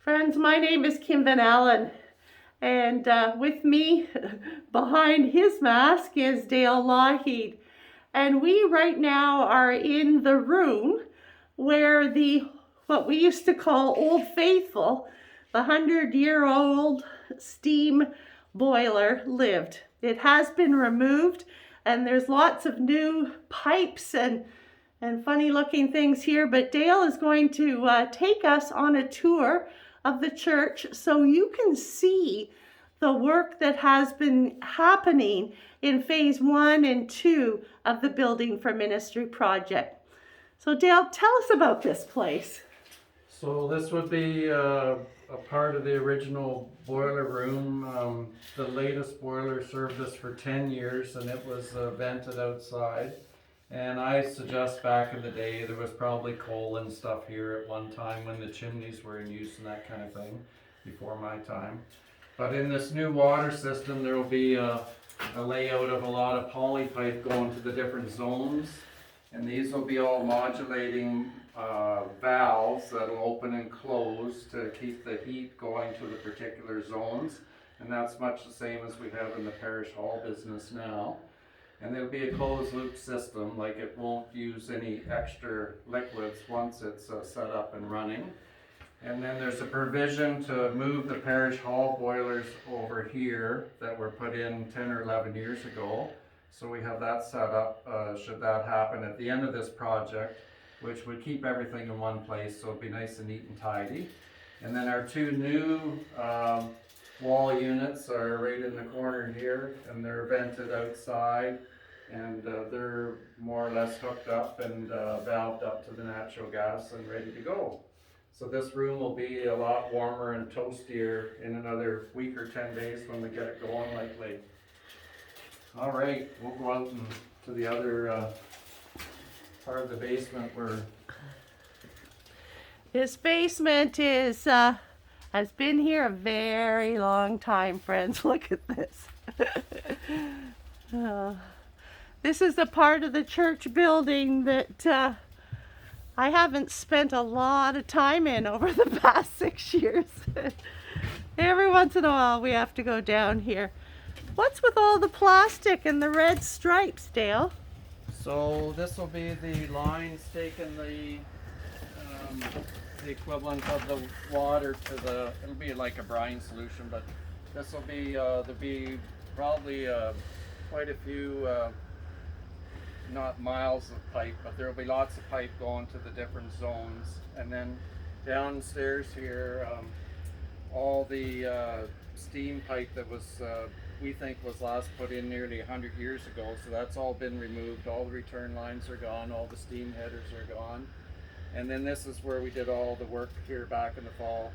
Friends, my name is Kim Van Allen, and with me behind his mask is Dale Lougheed. And we right now are in the room where what we used to call Old Faithful, the 100-year-old steam boiler lived. It has been removed, and there's lots of new pipes and funny looking things here, but Dale is going to take us on a tour of the church so you can see the work that has been happening in phase 1 and 2 of the Building for Ministry project. So Dale, tell us about this place. So this would be a part of the original boiler room. The latest boiler served us for 10 years and it was vented outside. And I suggest back in the day there was probably coal and stuff here at one time when the chimneys were in use and that kind of thing, before my time. But in this new water system there will be a layout of a lot of poly pipe going to the different zones. And these will be all modulating valves that will open and close to keep the heat going to the particular zones. And that's much the same as we have in the parish hall business now. And there'll be a closed loop system, like it won't use any extra liquids once it's set up and running. And then there's a provision to move the parish hall boilers over here that were put in 10 or 11 years ago. So we have that set up should that happen at the end of this project, which would keep everything in one place, so it'd be nice and neat and tidy. And then our two new wall units are right in the corner here, and they're vented outside, and they're more or less hooked up and valved up to the natural gas and ready to go. So this room will be a lot warmer and toastier in another week or 10 days when we get it going likely. All right, we'll go out to the other part of the basement where This basement has been here a very long time, friends. Look at this. This is a part of the church building that I haven't spent a lot of time in over the past 6 years. Every once in a while we have to go down here. What's with all the plastic and the red stripes, Dale? So this will be the lines taking the equivalent of the water to the, it'll be like a brine solution, but this will be, there'll be probably quite a few, not miles of pipe, but there'll be lots of pipe going to the different zones. And then downstairs here, all the steam pipe that was we think was last put in nearly 100 years ago, so that's all been removed. All the return lines are gone, all the steam headers are gone. And then this is where we did all the work here back in the fall,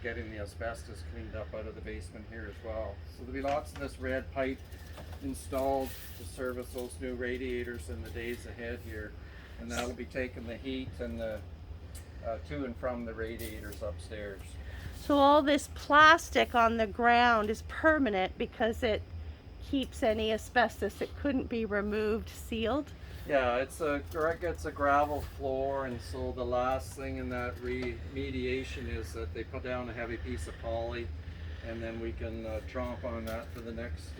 getting the asbestos cleaned up out of the basement here as well. So there'll be lots of this red pipe installed to service those new radiators in the days ahead here. And that'll be taking the heat and the to and from the radiators upstairs. So all this plastic on the ground is permanent because it keeps any asbestos. It couldn't be removed, sealed. Yeah, it's a gravel floor, and so the last thing in that remediation is that they put down a heavy piece of poly, and then we can tromp on that for the next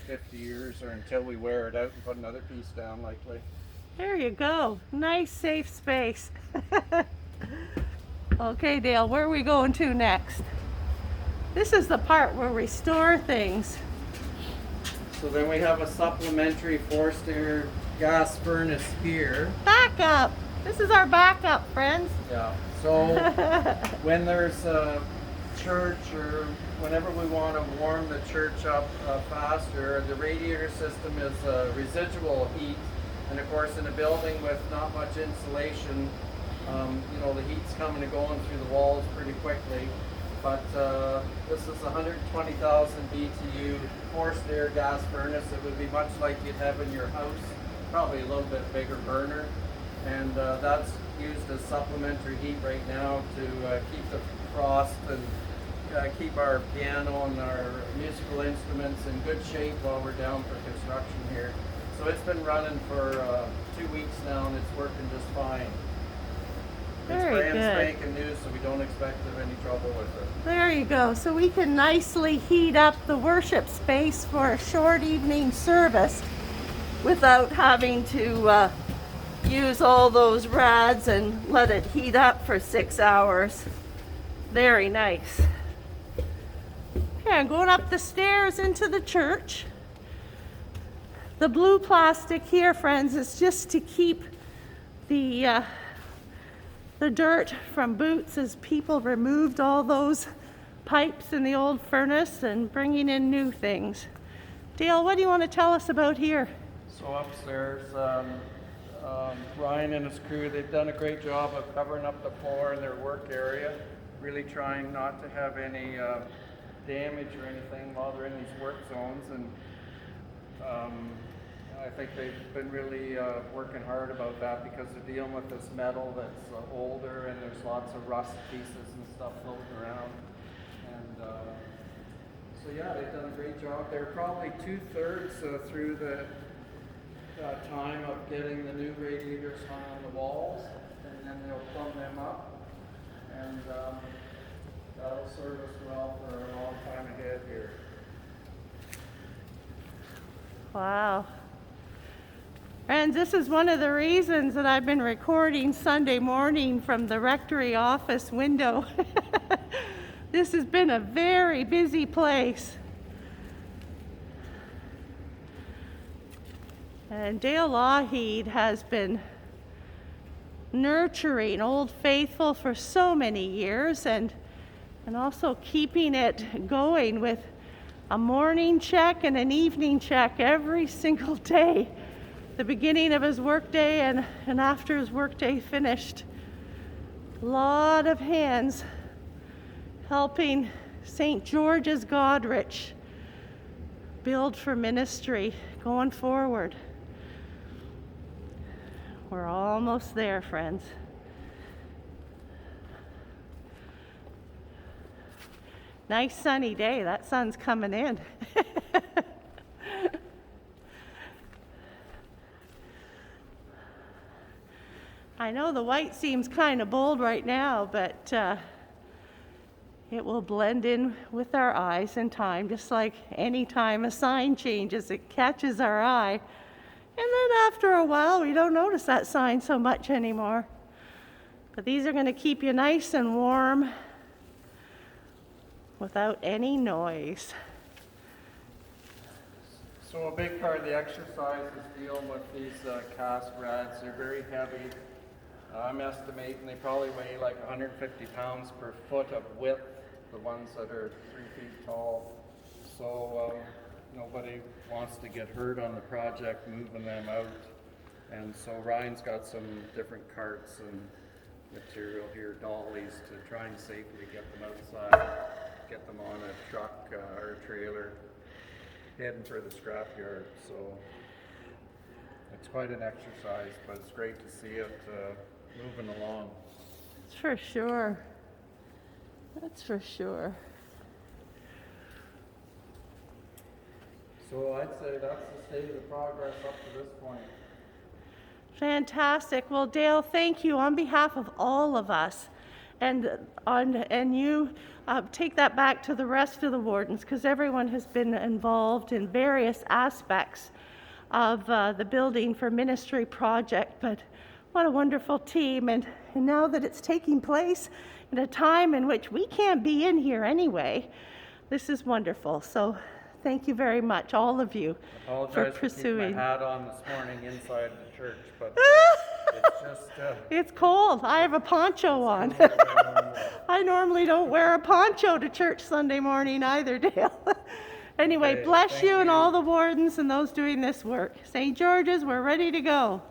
50 years or until we wear it out and put another piece down likely. There you go. Nice safe space. Okay, Dale, where are we going to next? This is the part where we store things. So then we have a supplementary forced air gas furnace here. Backup! This is our backup, friends. Yeah, so when there's a church or whenever we want to warm the church up faster, the radiator system is residual heat. And of course in a building with not much insulation, you know, the heat's coming and going through the walls pretty quickly. But this is 120,000 BTU forced air gas furnace. It would be much like you'd have in your house, probably a little bit bigger burner. And that's used as supplementary heat right now to keep the frost and keep our piano and our musical instruments in good shape while we're down for construction here. So it's been running for 2 weeks now and it's working just fine. Very brand good. spanking new, so we don't expect to have any trouble with it. There you go. So we can nicely heat up the worship space for a short evening service without having to use all those rads and let it heat up for 6 hours. Very nice. Okay, I'm going up the stairs into the church. The blue plastic here, friends, is just to keep the dirt from boots as people removed all those pipes in the old furnace and bringing in new things. Dale, what do you want to tell us about here? So upstairs, Ryan and his crew, they've done a great job of covering up the floor in their work area, really trying not to have any damage or anything while they're in these work zones. And I think they've been really working hard about that because they're dealing with this metal that's older and there's lots of rust pieces and stuff floating around. And so yeah, they've done a great job. They're probably 2/3 through the time of getting the new radiators hung on the walls, and then they'll plumb them up, and that'll serve us well for a long time ahead here. Wow. Friends, this is one of the reasons that I've been recording Sunday morning from the rectory office window. This has been a very busy place. And Dale Lougheed has been nurturing Old Faithful for so many years and also keeping it going with a morning check and an evening check every single day. The beginning of his workday and after his workday finished. A lot of hands helping St. George's Goderich build for ministry going forward. We're almost there, friends. Nice sunny day. That sun's coming in. I know the white seems kind of bold right now, but it will blend in with our eyes in time, just like any time a sign changes, it catches our eye. And then after a while, we don't notice that sign so much anymore. But these are going to keep you nice and warm without any noise. So a big part of the exercise is dealing with these cast rads. They're very heavy. I'm estimating they probably weigh like 150 pounds per foot of width, the ones that are 3 feet tall. So nobody wants to get hurt on the project moving them out. And so Ryan's got some different carts and material here, dollies, to try and safely get them outside, get them on a truck or a trailer, heading for the scrapyard. So it's quite an exercise, but it's great to see it moving along. That's for sure. That's for sure. So I'd say that's the state of the progress up to this point. Fantastic. Well, Dale, thank you on behalf of all of us. And you take that back to the rest of the wardens, because everyone has been involved in various aspects of the Building for Ministry project. But what a wonderful team. And now that it's taking place in a time in which we can't be in here anyway, this is wonderful. So thank you very much, all of you, for pursuing. I keeping my hat on this morning inside the church, but it's just... it's cold. I have a poncho on. I normally don't wear a poncho to church Sunday morning either, Dale. Anyway, Okay, bless thank you and you. all the wardens and those doing this work. St. George's, we're ready to go.